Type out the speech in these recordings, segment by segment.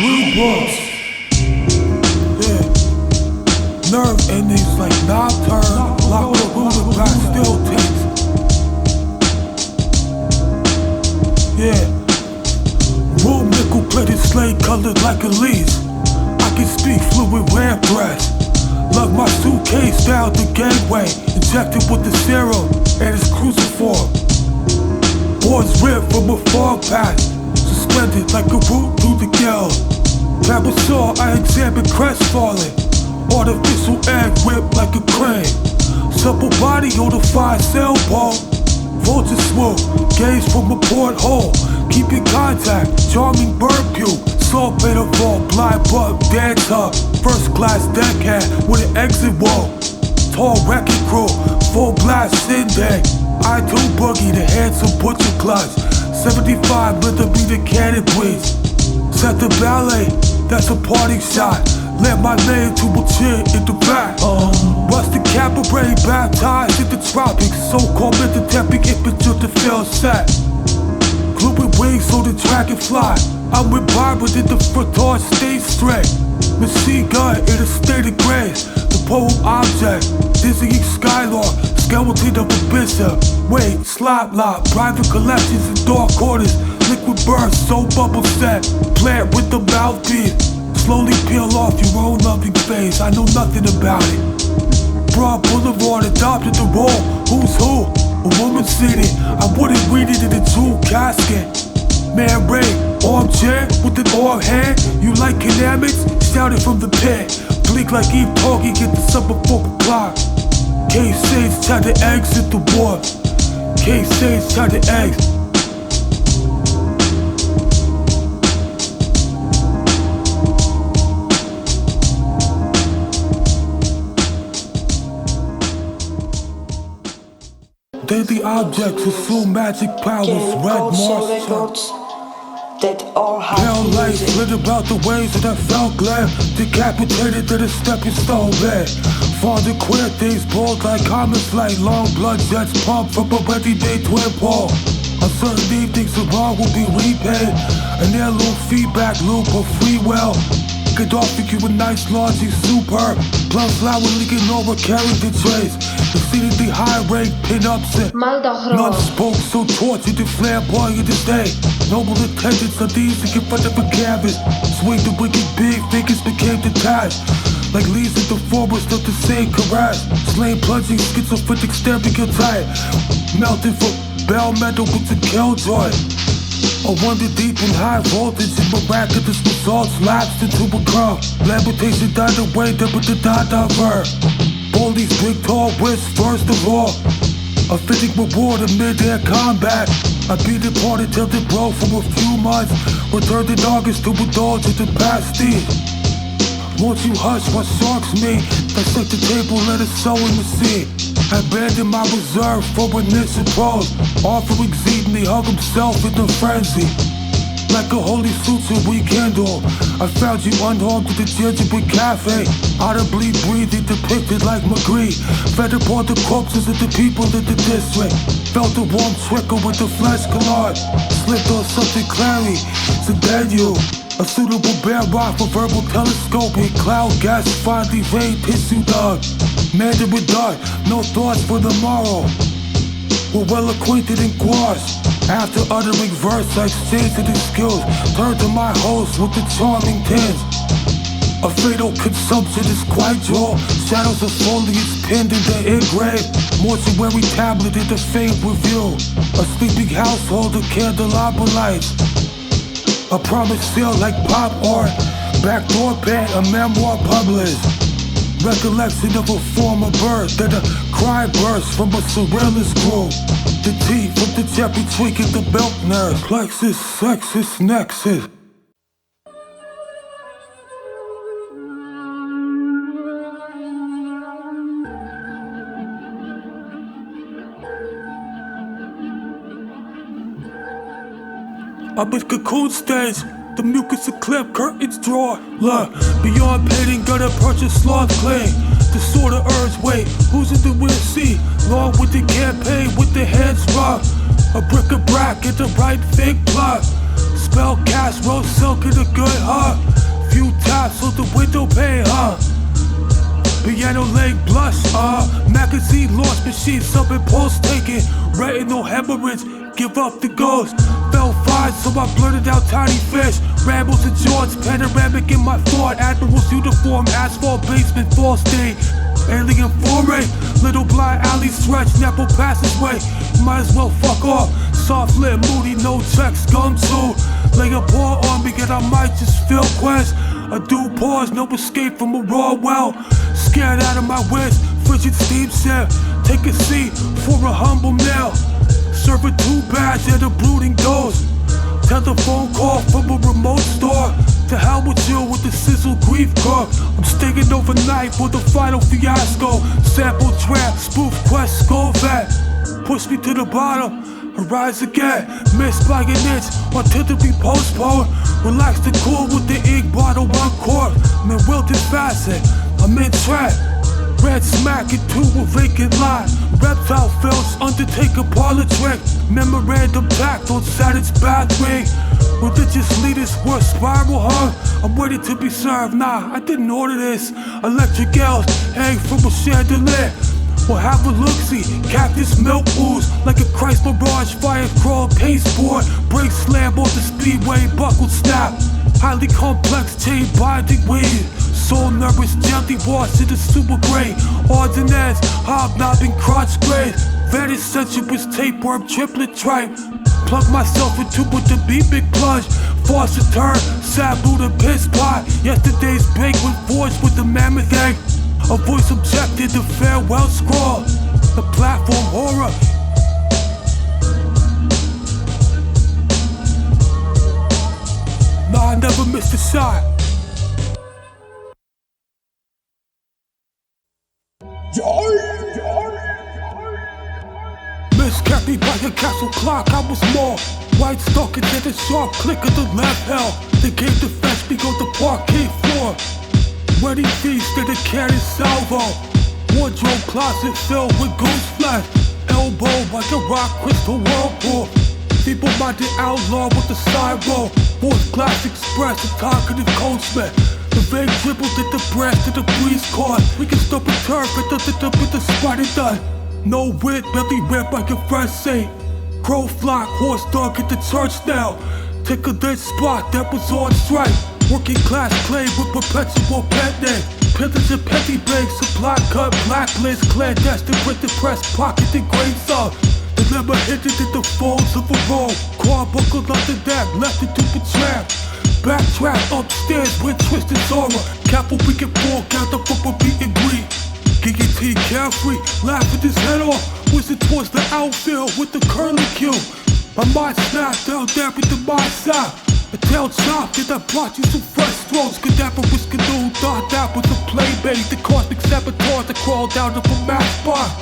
Street books. Yeah. Nerve endings like nocturne. Lock the ruler back, still takes. Yeah. Raw nickel plated slate colored like a lease. I can speak fluid ramp threats. Lug my suitcase down the gateway, injected with the serum and its cruciform. Boards ripped from a fog patch, suspended like a root through the gale. Grab a saw, I examine crestfallen. Artificial egg whipped like a crane. Supple body on a 5-cell ball. Vulture swoop, gaze from a porthole. Keep in contact, charming bird puke. Sulfate vault, blind buck, dance up. First class deckhand with an exit wall. Tall wrecking crew, full blast Sinday. I do boogie, the handsome butcher clutch. 75mm cannon bleeds. Set the ballet, that's a party shot. Let my name to a chin in the back. Rustic cabaret baptized in the tropics. So-called metatempic infantry to feel set. Gluing wings so the dragon fly. I'm with Barbara in the front stay straight. Machine gun in a state of grace. The poem object, dizzying skylark. Skeleton of a bishop. Wait, slop lock, private collections in dark corners. Liquid burst, so bubble set. Plant with the mouthpiece. Slowly peel off your own loving face. I know nothing about it. Broad Boulevard adopted the role. Who's who? A woman sitting. I wouldn't read it in a jewel casket. Man Ray, armchair with an arm hand. You like dynamics? Shout it from the pit. Blink like Eve talking, get the summer 4 o'clock. K-Sage tried to exit the war. K-Sage tried to exit. Daily objects assume magic powers. Red Mars. Pale light lit about the ways that I felt glad. Decapitated to the stepping stone bed. Father queer things bold like comets, like long blood jets pumped from a ready-day twin pole. On certain evenings the wrong will be repaid. An heirloom feedback loop of free will. Gaddafi you a nice laundry superb. Blood flower leaking over carrying the trays. Exceedingly high rate pin-ups and none spoke so tortured and flamboyant this day. Noble intentions are these to get front of a canvas. Swing the wicked big fingers became detached. Like leaves in the forest of the same caress. Slain plunging schizophrenic stereotype. Melted from bell metal with the killjoy. A wonder deep in high voltage and miraculous results lapsed into a crowd. Lamentation died away, there with the da-da-ver. Bullies big tall wits first of all. A fitting reward in mid-air combat. I beat it part until it broke for a few months. Returned in August to indulge in the pasty. Won't you hush what sharks mean? Dissect the table, let it sow in the sea. I abandoned my reserve for initial pros. Offering Zedney hug himself in the frenzy. Like a holy suture rekindle, I found you unharmed at the gingerbread cafe. Audibly breathing depicted like McGree. Fed upon the corpses of the people in the district. Felt a warm trickle with the flesh collide. Slipped on something clary, Sedaniel. A suitable bare rock for verbal telescoping. Cloud gas finally rain tissue dog. Mandarin dark, no thoughts for the morrow. We're well acquainted in quash. After uttering verse, I exchanged the skills. Turned to my host with the charming tinge. A fatal consumption is quite raw. Shadows of foliage pinned in the engraved. Mortuary tablet in the famed review. A sleeping household of candelabra lights. A promise sealed like pop art. Backdoor pen, a memoir published. Recollection of a former birth. Then a cry burst from a surrealist group. The teeth from the Jeffrey tweaking the belt nerve. Plexus, sexus, nexus. Up at cocoon stage, the mucus a clip, curtains draw. Look, beyond painting, gonna purchase Sloth claim. The sort of urge, wait, who's in the wind see? Long with the campaign, with the hands rough. A bric-a-brac, get the right thing plot. Spell cast, rose silk in a good heart. glass on the window pane, piano leg blush, magazine launch machine, some impulse taking, retinal hemorrhage, give up the ghost. Fell fine, so I blurted out tiny fish, rambles and jaws, panoramic in my thought, admiral's uniform, asphalt basement, false stain, alien foray, little blind alley stretch, Nepal passageway, might as well fuck off, soft lit, moody, no checks, gum too, lay a paw on me and I might just feel quest. I do pause, no escape from a raw well. Scared out of my wits, frigid steam set. Take a seat for a humble meal. Serve a 2 badge and a brooding dose. Telephone call from a remote store. To hell with you with the sizzle grief cook. I'm staying overnight for the final fiasco. Sample trap, spoof quest, skull vet. Push me to the bottom. I rise again, missed by an inch, artillery postponed. Relax the cool with the ink bottle, one cork. I'm in wilted facet, I'm in track. Red smack into a vacant lot. Reptile films, Undertaker parlor trick. Memorandum packed on Saturn's bathroom. Religious leaders were spiral hung. I'm ready to be served, nah, I didn't order this. Electric elves hang from a chandelier. Or have a look-see, cactus milk ooze like a Christ Mirage, fire crawl, pasteboard, brake slam on the speedway, buckle snap. Highly complex chain binding weed, soul nourished, gently washed in the super gray. Odds and ends, hobnobbing crotch grade. Very sensuous tapeworm, triplet tripe. Plug myself into with the beat big plunge. Faucet turn, sabu the piss pot. Yesterday's banquet forged with the mammoth egg. A voice objected to farewell scrawl. The platform horror. Nah, I never missed a shot. Miskept me by a castle clock, I was more white stalking than a sharp click of the left hell. They came to fetch me on the parquet floor. Wedding feast in a cannon salvo. Wardrobe closet filled with goose flesh. Elbow like a rock crystal whirlpool. Feeble-minded outlaw with the side roll. Fourth class express, a talkative coachman. The vague dribbled at the breast of the breeze caught. We can stop a turf and with the spider done. No wit, belly rip like a fresh saint. Crow flock, horse dog at the church now. Take a dead spot that was on strike. Working class clay with perpetual pet name. Pillage and petty banks, supply cut, blacklist, clandestine with the press pocket and grains of. Deliver hinted in the folds of a roll. Quad buckled on the neck, left it to the trap. Backtrack upstairs with twisted aura. Careful we can fall, count up for beat and greed. Guillotine carefree, laugh with his head off. Whizzing towards the outfield with the curly cue. My mind snapped down there with the mind side. A tail chopped and I brought you some fresh strokes. Cadaverous canoe, thought that was a playmate. The cosmic saboteur that crawled out of a map spot.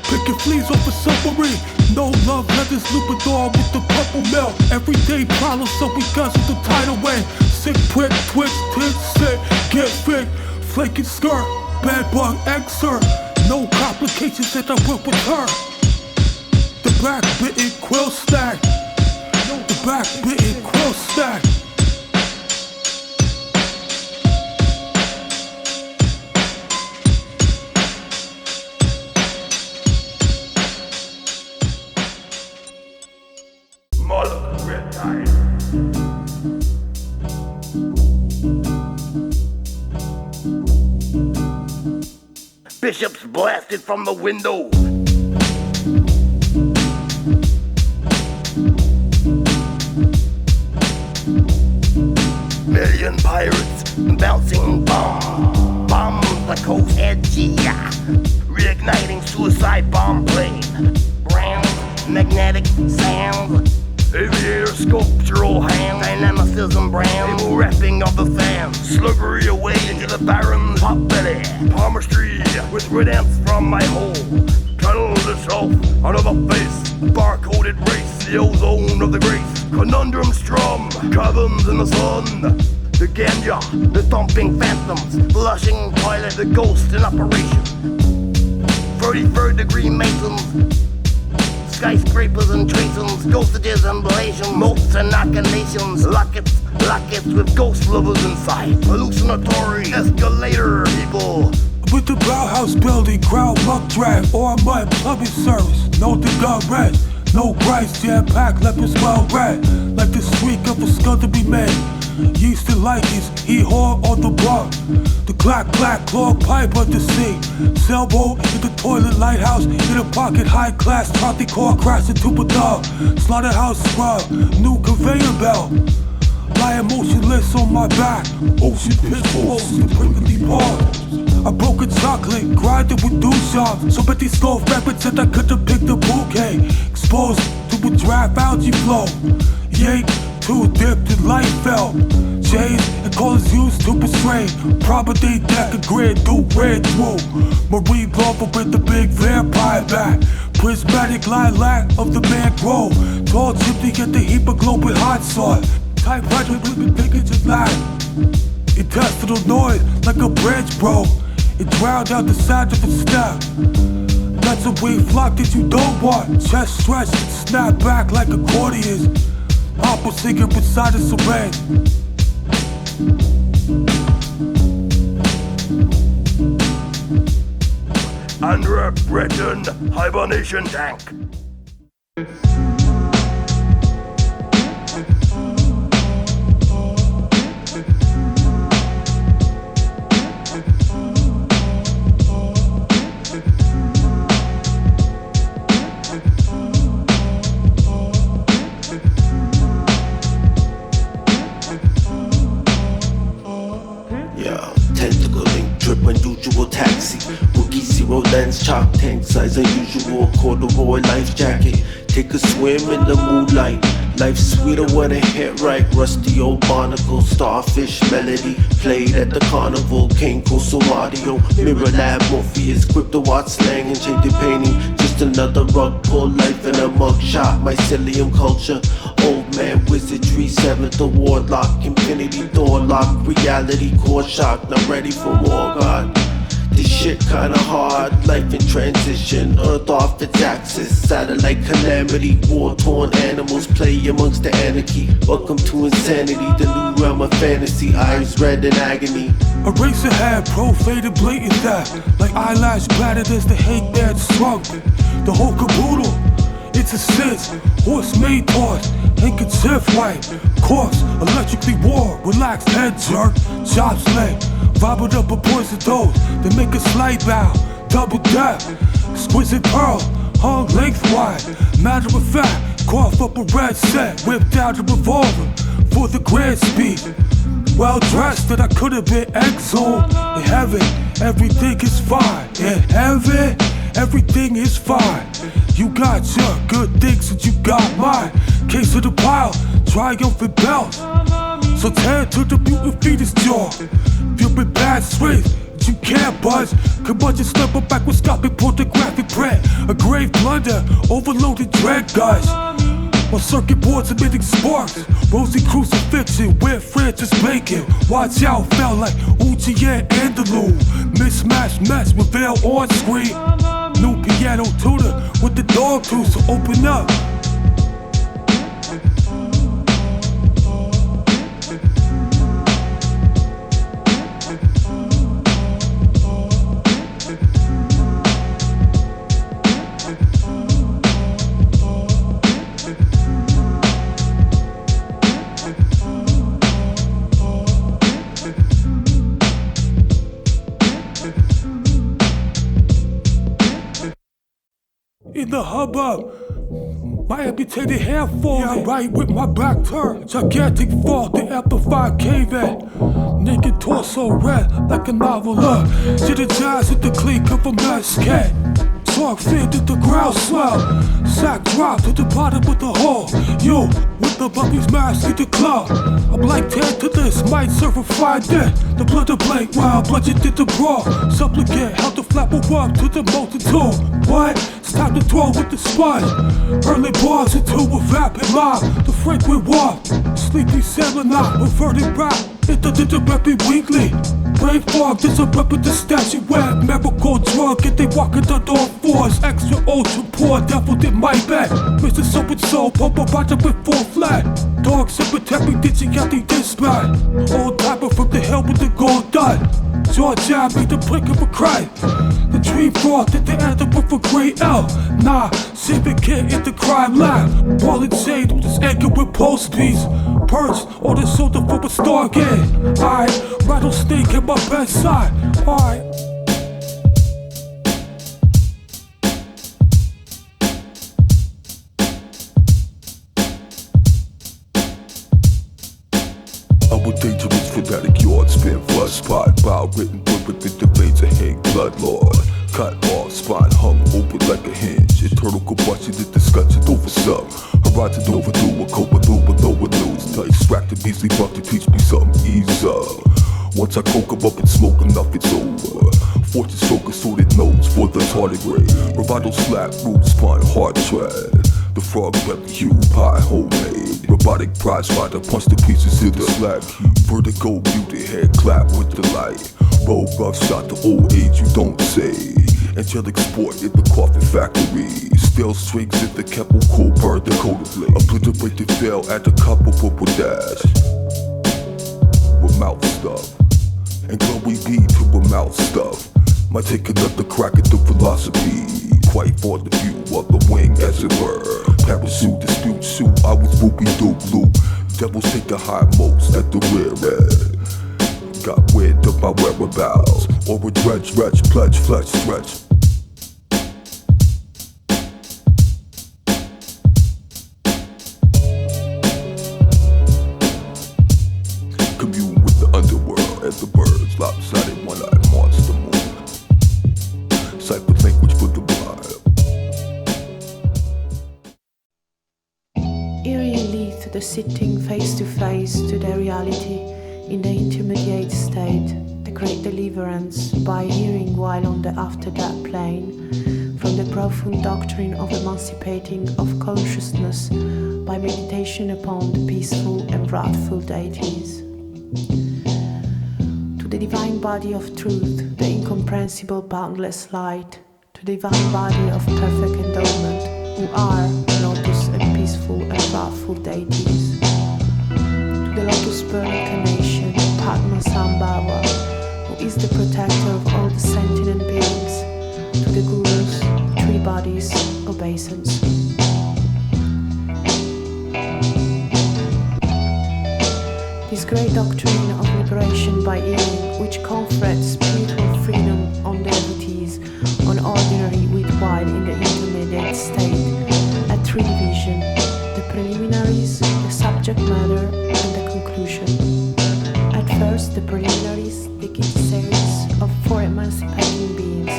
Picking fleas off a submarine. No love letters, Lupador with the purple milk. Everyday problems, so we guzzle the tidal wave. Sick prick, twitch, tit, sick, get fit. Flaking skirt, bad bug, excerpt. No complications that I will with her. The back bitten quill stack. The back bitten quill stack. Bishops blasted from the window. Million pirates bouncing bombs the coast edgy. Reigniting suicide bomb plane. Brown magnetic sound. Aviator sculptural hand. Dynamicism brand. Emo rapping of the fan. Sluggery away into the barren pot belly. Palmistry with red ants from my hole. Tunnels itself out of the face. Bar-coded race. The ozone of the grace. Conundrum strum. Caverns in the sun. The ganja. The thumping phantoms. Flushing toilet. The ghost in operation. 33rd degree masons. Skyscrapers and tracings, dosages and blations, moats and achinations, lockets Lockets with ghost lovers inside. Hallucinatory escalator people. With the Bauhaus building, crowd muck drag, or mud plumbing service. No cigar red, no rice, jam-packed, lepers well read. Like the streak of a skull to be made. Yeast and lichens, he haul on the bar. The clack, clog pipe of the sea. Sailboat in the toilet lighthouse. In a pocket, high class, trolley car crash into a dog. Slaughterhouse scrub, new conveyor belt. Lying motionless on my back. Ocean pitfalls, the prickly paws. I broke a chocolate, grinded with douche-off. So Betty Sloth rappers said I could've picked a bouquet. Exposed to a draft algae flow. Yank, too dipped in light fell. Shades and colors used to persuade. Property deck a grid, do red through. Marine lover with the big vampire back. Prismatic lilac of the man grow. Tall chimney at the hemoglobin hot sauce. Typewriter with the pickets and lag. Intestinal noise like a bridge, bro. It drowned out the sound of a step. That's a wing flock that you don't want. Chest stretched and snap back like accordions. Opera singer beside a syringe. Under a Breton hibernation tank. Unusual taxi, rookie zero lens, chalk tank size unusual, corduroy life jacket. Take a swim in the moonlight. Life's sweeter when it hit right. Rusty old barnacle, starfish melody played at the carnival. Cane coastal audio, mirror lab, Morpheus, crypto art slang and shaded painting. Just another rug pull, life in a mug shot. Mycelium culture, old man wizardry, seventh award lock, infinity door lock, reality core shock. Not ready for more, God. This shit kinda hard, life in transition, earth off its axis, satellite calamity, war-torn animals play amongst the anarchy. Welcome to insanity, the new realm of fantasy, eyes red in agony. A racer had pro-faded blatant that, like eyelash battered as the hate that shrunk. The whole caboodle, it's a sense, horse-made toss, handkerchief white, course, electrically war, relaxed head jerk, chops leg. Vibed up a poison dose, they make a slight bow, double dap, exquisite pearl, hung lengthwise. Matter of fact, cough up a red set, whipped out a revolver for the grand speed. Well dressed that I could have been exiled. In heaven, everything is fine. In heaven, everything is fine. You got your good things and you got mine. Case of the pile, triumphant bells. So tear to the mutant fetus jaw. Filled with bad strength, you can't budge. Curmudgeon slip a microscopic pornographic print. A grave blunder, overloaded dread guys. On circuit boards emitting sparks. Rosy crucifixion, where Francis Bacon. Watch out, felt like Uchi and Andalou. Mismatched mess with veil on screen. New piano tutor with the dog tooth, so open up. In the hubbub, my amputated hand falling. Yeah, right with my back turned. Gigantic fall, the amplified cave in. Naked torso red like a novel. Synergized with the clink of a mascot. Shark fin to the ground swell. Sack drop to the bottom of the hole. You with the puppy's mask in the club. I'm like 10 to this, might serve a fried death. The blood of blank while bludgeoned did the brawl. Supplicant held the flapper up to the multitude. What? It's time to throw with the sponge. Early bars into a vapid mob. The fragrant walk. Sleepy salmon knock, perverted rap. Into did the rapping weekly. Brain fog, there's a rep with the statue web. Miracle drug, get they walking the door fours. Extra ultra poor, devil did my bad. Mr. So and so, pump a roger with full flat. Dog cemetery, ditching out the dispatch. Old timer from the hell with the gold dot. George I made the blink of a cry. The tree froth at the end of with a great L. Nah, civic kid in the crime lab. Ball and shade with his anchor with post piece. Perch on the shoulder from a Stargate. Alright, rattlesnake at my bedside. Alright. Dangerous fanatic yard, spin flush spot, bow written word within the veins of hang blood lord. Cut off, spine hung open like a hinge. Eternal combustion, the discussion over some. Horizon overdue, a coma below a news. Distracted, measly buck to teach me something easier. Once I coke 'em up and smoke enough, it's over. Fortune stroke sorted notes for the tardigrade. Bravado slap, root spine, hard tread. The frog belly, hue, pie, homemade. Robotic prize fighter, punch the pieces in the slab heap. Vertigo, muted head, clap with the light. Roll rough shot to old age, you don't say. Angelic sport in the coffin factory. Still strings in the keppel, cool, burn the coda blade. Obliterate the fail at the couple purple dash. With mouth stuff. And glowy bead to a mouth stuff. Might take another crack at the philosophy. Quite for the view of the wing as it were. Parachute dispute shoot, I was whoopie doo blue. Devils take the high-most at the rear end. Got wind of my whereabouts. Or a dredge, wretch, pledge, flesh, stretch. Commune with the underworld and the birds. Lopsided one-eyed monster moon. Cipher language for the blind. Eerie lead to the sitting face to face to their reality in the intermediate state, the great deliverance by hearing while on the after that plane, from the profound doctrine of emancipating of consciousness by meditation upon the peaceful and wrathful deities. To the divine body of truth, the incomprehensible boundless light, to the divine body of perfect endowment, who are lotus and peaceful and wrathful deities. To the lotus burning carnation, Padma Sambhava, who is the protector of all the sentient beings. To the gurus, three bodies, obeisance. This great doctrine of liberation by healing, which confers spiritual freedom on devotees, on ordinary with while in the intermediate state, at three divisions: the preliminaries, the subject matter, and the conclusion. At first, the preliminaries, the key series of four emancipating beings,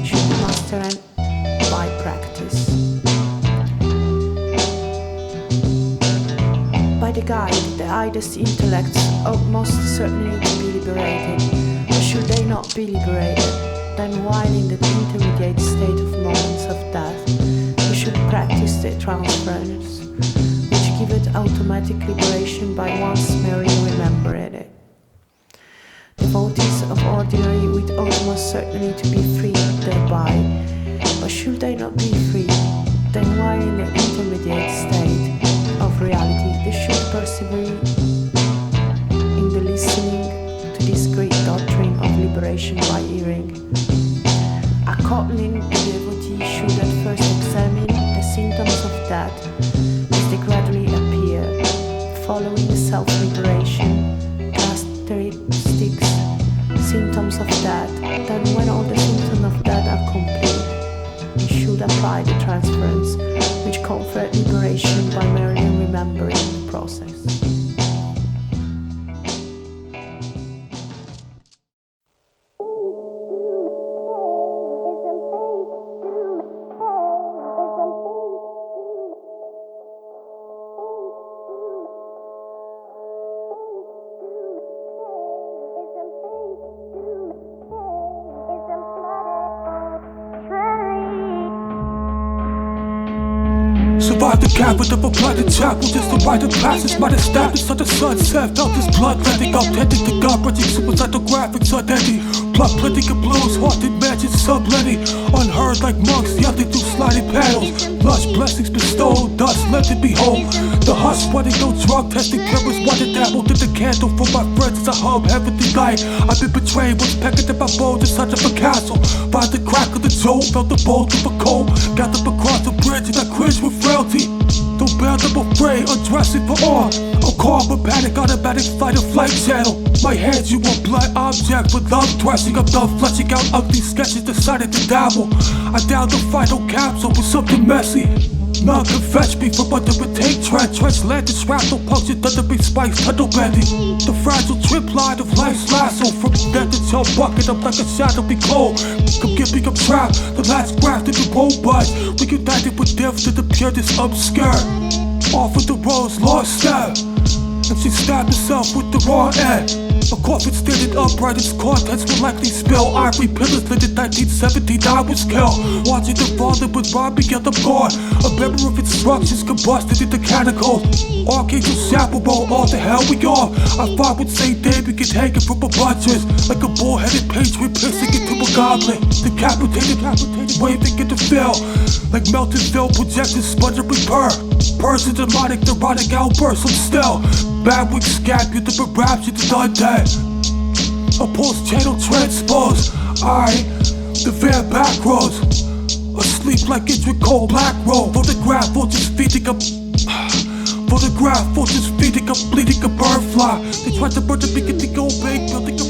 should be mastered by practice. By the guide, the highest intellects ought most certainly to be liberated, but should they not be liberated, then while in the intermediate state of moments of death, we should practice the transference, which giveth automatic liberation by once merely remembering it. Devotees of ordinary with ought most certainly to be freed thereby, but should they not be freed, then while in the intermediate state of reality, they should persevere in the listening to this great doctrine of liberation by hearing. Accordingly, the devotee should at first examine the symptoms of death as they gradually appear, following self-liberation, characteristics, symptoms of death. Then when all the symptoms of death are complete, he should apply the transference, which confer liberation by merely remembering the process. Out the cavern of a blooded chapel, just the rite of passage might establish on the sunset. Felt his blood letting up, tending to God, bridging suicidal graphics unending. Blood plenty of blues, haunted mansions subletting. Unheard like monks, yelling through sliding panels. Lush blessings bestowed, dust left to behold. The hush sweating, no drug testing, cameras wanted dabbled in the candle for my friends as I hum heavenly light. I've been betrayed, was pecking at my bones inside of a castle. By the crack of the jaw, felt the bolt of a cold. Gathered across the bridge and I cringe with frailty. Don't bear them afraid, undressing for awe. I'm calm but panic, automatic fight or flight channel. My hands you a blood object with love dressing. I'm done fleshing out ugly sketches, decided to dabble. I downed the final capsule with something messy. None can fetch me from under a tank trench. Trench landed, shrapnel punctured, thundering spikes, tunnel bending. The fragile trip line of life's lasso. From death to toe, bucket up like a shadowy cold. Come get me, I'm trapped. The last graft in the robots. Reunited with death to the purest obscure. Off of the rose, lost step. And she stabbed herself with the raw end. A coffin standing upright, its contents will likely spill. Ivory pillars lit in 1979 was killed. Watching the father with Robbie get the gone. A memory of instructions combusted into catacombs. Archangel chaperone, all the hell we are. I fought with St. David, get hanging from a buttress. Like a bull-headed patriot piercing into a goblin. Decapitated, waving into fill. Like melted fill, projected, sputtering purr. Percha demonic, neurotic outbursts, I'm still. Bad wig scapula, the rapture, the undead. A pulse channel transpose. The van back roads. Asleep like intricate cold black road. Photograph vultures feeding up. Photograph vultures feeding up, bleeding a bird fly. They tried to burn the beacon to go big, building a